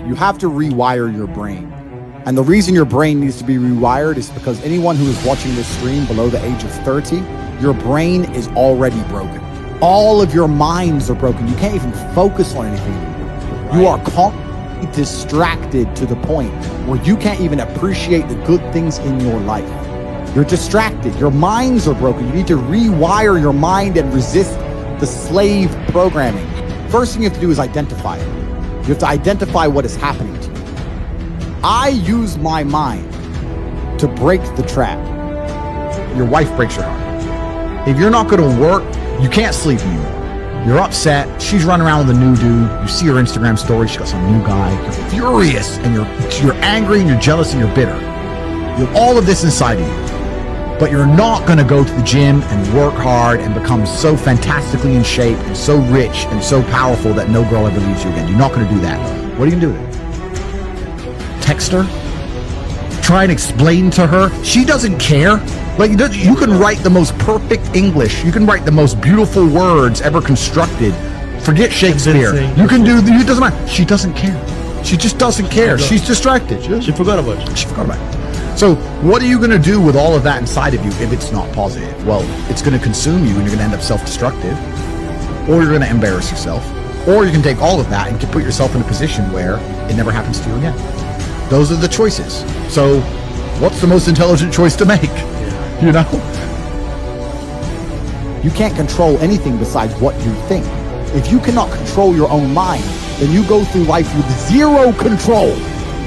You have to rewire your brain. And the reason your brain needs to be rewired is because anyone who is watching this stream below the age of 30, your brain is already broken. All of your minds are broken. You can't even focus on anything anymore. You are constantly distracted to the point where you can't even appreciate the good things in your life. You're distracted. Your minds are broken. You need to rewire your mind and resist the slave programming. First thing you have to do is identify it. You have to identify what is happening to you. I use my mind to break the trap. Your wife breaks your heart. If you're not going to work, you can't sleep anymore. You're upset. She's running around with a new dude. You see her Instagram story. She got some new guy. You're furious and you're angry and you're jealous and you're bitter. You have all of this inside of you. But you're not going to go to the gym and work hard and become so fantastically in shape and so rich and so powerful that no girl ever leaves you again. You're not going to do that. What are you going to do with it? Text her? Try and explain to her? She doesn't care. Like, you can write the most perfect English. You can write the most beautiful words ever constructed. Forget Shakespeare. You can do, it doesn't matter. She doesn't care. She just doesn't care. She's distracted. She forgot about it. She forgot about it. So what are you going to do with all of that inside of you if it's not positive? Well, it's going to consume you and you're going to end up self-destructive, or you're going to embarrass yourself, or you can take all of that and put yourself in a position where it never happens to you again. Those are the choices. So what's the most intelligent choice to make? You know? You can't control anything besides what you think. If you cannot control your own mind, then you go through life with zero control,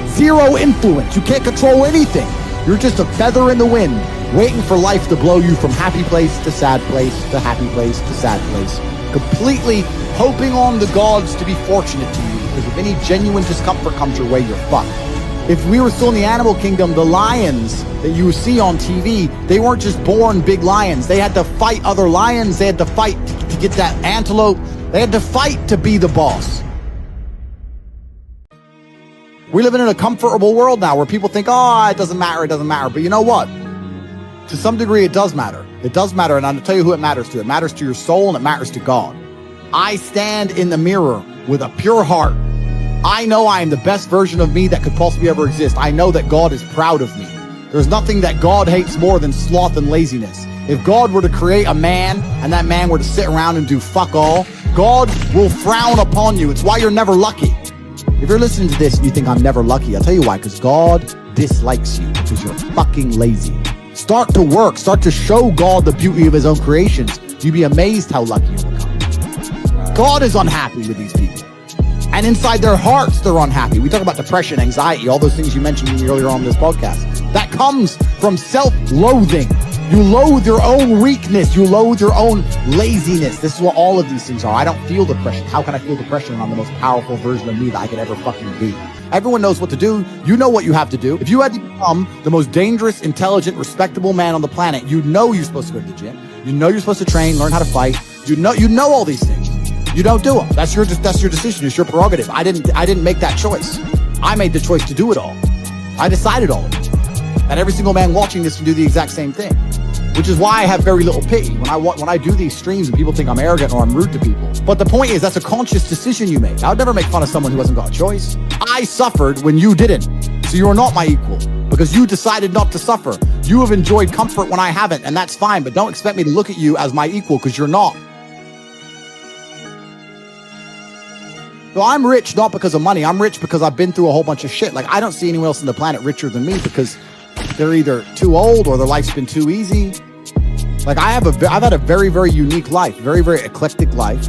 zero influence. You can't control anything. You're just a feather in the wind, waiting for life to blow you from happy place to sad place to happy place to sad place, completely hoping on the gods to be fortunate to you, because if any genuine discomfort comes your way, you're fucked. If we were still in the animal kingdom, the lions that you see on TV, they weren't just born big lions. They had to fight other lions. They had to fight to get that antelope. They had to fight to be the boss. We live in a comfortable world now where people think, oh, it doesn't matter, it doesn't matter. But you know what? To some degree, it does matter. It does matter, and I'll tell you who it matters to. It matters to your soul, and it matters to God. I stand in the mirror with a pure heart. I know I am the best version of me that could possibly ever exist. I know that God is proud of me. There's nothing that God hates more than sloth and laziness. If God were to create a man and that man were to sit around and do fuck all, God will frown upon you. It's why you're never lucky. If you're listening to this and you think I'm never lucky, I'll tell you why, because God dislikes you because you're fucking lazy. Start to work. Start to show God the beauty of his own creations. You'd be amazed how lucky you'll become. God is unhappy with these people. And inside their hearts, they're unhappy. We talk about depression, anxiety, all those things you mentioned earlier on this podcast. That comes from self-loathing. You loathe your own weakness. You loathe your own laziness. This is what all of these things are. I don't feel depression. How can I feel depression when I'm the most powerful version of me that I could ever fucking be? Everyone knows what to do. You know what you have to do. If you had to become the most dangerous, intelligent, respectable man on the planet, you know you're supposed to go to the gym. You know you're supposed to train, learn how to fight. You know all these things. You don't do them. That's your decision. It's your prerogative. I didn't make that choice. I made the choice to do it all. I decided all of it. And every single man watching this can do the exact same thing, which is why I have very little pity when I do these streams and people think I'm arrogant or I'm rude to people. But the point is, that's a conscious decision you made. I would never make fun of someone who hasn't got a choice. I suffered when you didn't. So you are not my equal because you decided not to suffer. You have enjoyed comfort when I haven't, and that's fine. But don't expect me to look at you as my equal because you're not. So I'm rich not because of money. I'm rich because I've been through a whole bunch of shit. Like, I don't see anyone else on the planet richer than me because they're either too old or their life's been too easy. Like, I've had a very, very unique life, very, very eclectic life.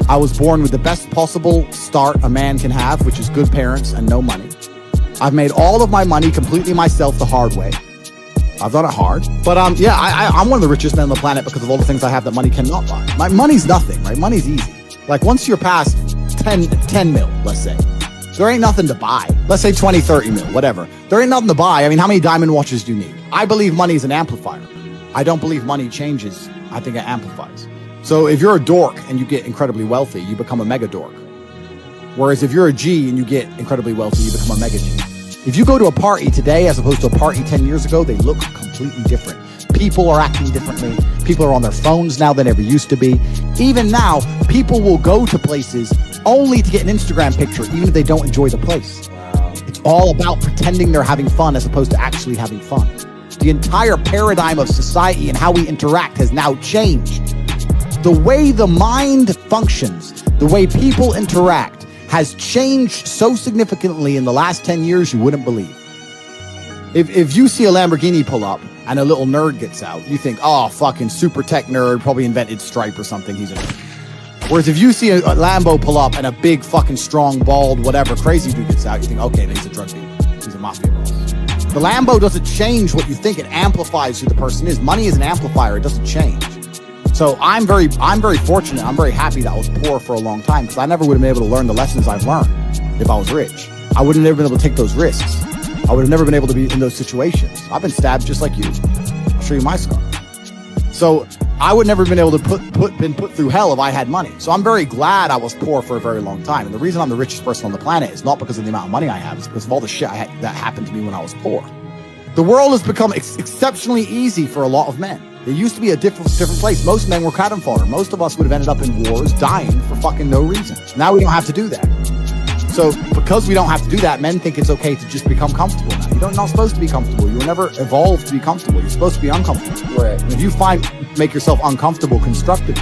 I was born with the best possible start a man can have, which is good parents and no money. I've made all of my money completely myself the hard way. I've done it hard. But yeah, I'm one of the richest men on the planet because of all the things I have that money cannot buy. My money's nothing, right? Money's easy. Like, once you're past 10 mil, let's say, there ain't nothing to buy. Let's say 20, 30 mil, whatever. There ain't nothing to buy. I mean, how many diamond watches do you need? I believe money is an amplifier. I don't believe money changes. I think it amplifies. So if you're a dork and you get incredibly wealthy, you become a mega dork. Whereas if you're a G and you get incredibly wealthy, you become a mega G. If you go to a party today as opposed to a party 10 years ago, they look completely different. People are acting differently. People are on their phones now than ever used to be. Even now, people will go to places only to get an Instagram picture, even if they don't enjoy the place. Wow. It's all about pretending they're having fun as opposed to actually having fun. The entire paradigm of society and how we interact has now changed. The way the mind functions, the way people interact, has changed so significantly in the last 10 years you wouldn't believe. If you see a Lamborghini pull up and a little nerd gets out, you think, oh, fucking super tech nerd, probably invented Stripe or something, he's a nerd. Whereas if you see a Lambo pull up and a big fucking strong, bald, whatever crazy dude gets out, you think, okay, he's a drug dealer, he's a mafia boss. The Lambo doesn't change what you think, it amplifies who the person is. Money is an amplifier, it doesn't change. So I'm very fortunate, I'm very happy that I was poor for a long time, because I never would have been able to learn the lessons I've learned if I was rich. I would have never been able to take those risks. I would have never been able to be in those situations. I've been stabbed just like you. I'll show you my scar. So I would never have been able to been put through hell if I had money. So I'm very glad I was poor for a very long time. And the reason I'm the richest person on the planet is not because of the amount of money I have, it's because of all the shit that happened to me when I was poor. The world has become exceptionally easy for a lot of men. It used to be a different place. Most men were cannon fodder. Most of us would have ended up in wars, dying for fucking no reason. Now we don't have to do that. So because we don't have to do that, men think it's okay to just become comfortable now. You're not supposed to be comfortable. You were never evolved to be comfortable. You're supposed to be uncomfortable. Right. And if you make yourself uncomfortable constructively,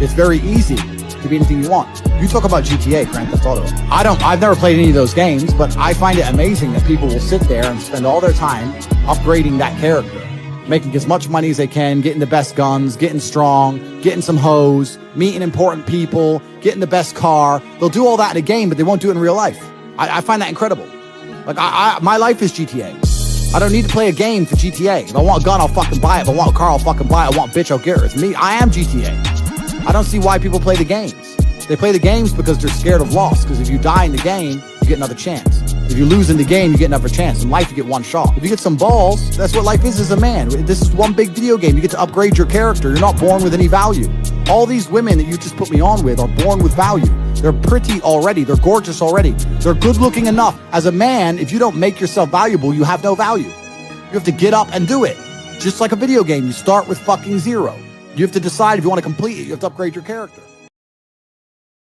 it's very easy to be anything you want. You talk about GTA, Grand Theft Auto. I've never played any of those games, but I find it amazing that people will sit there and spend all their time upgrading that character, making as much money as they can, getting the best guns, getting strong, getting some hoes, meeting important people, getting the best car. They'll do all that in a game, but they won't do it in real life. I find that incredible. Like, my life is GTA. I don't need to play a game for GTA. If I want a gun, I'll fucking buy it. If I want a car, I'll fucking buy it. I want a bitch, I'll get her. It's me. I am GTA. I don't see why people play the games. They play the games because they're scared of loss. Because if you die in the game, you get another chance. If you lose in the game, you get another chance. In life, you get one shot. If you get some balls, that's what life is as a man. This is one big video game. You get to upgrade your character. You're not born with any value. All these women that you just put me on with are born with value. They're pretty already. They're gorgeous already. They're good looking enough. As a man, if you don't make yourself valuable, you have no value. You have to get up and do it. Just like a video game, you start with fucking zero. You have to decide if you want to complete it. You have to upgrade your character.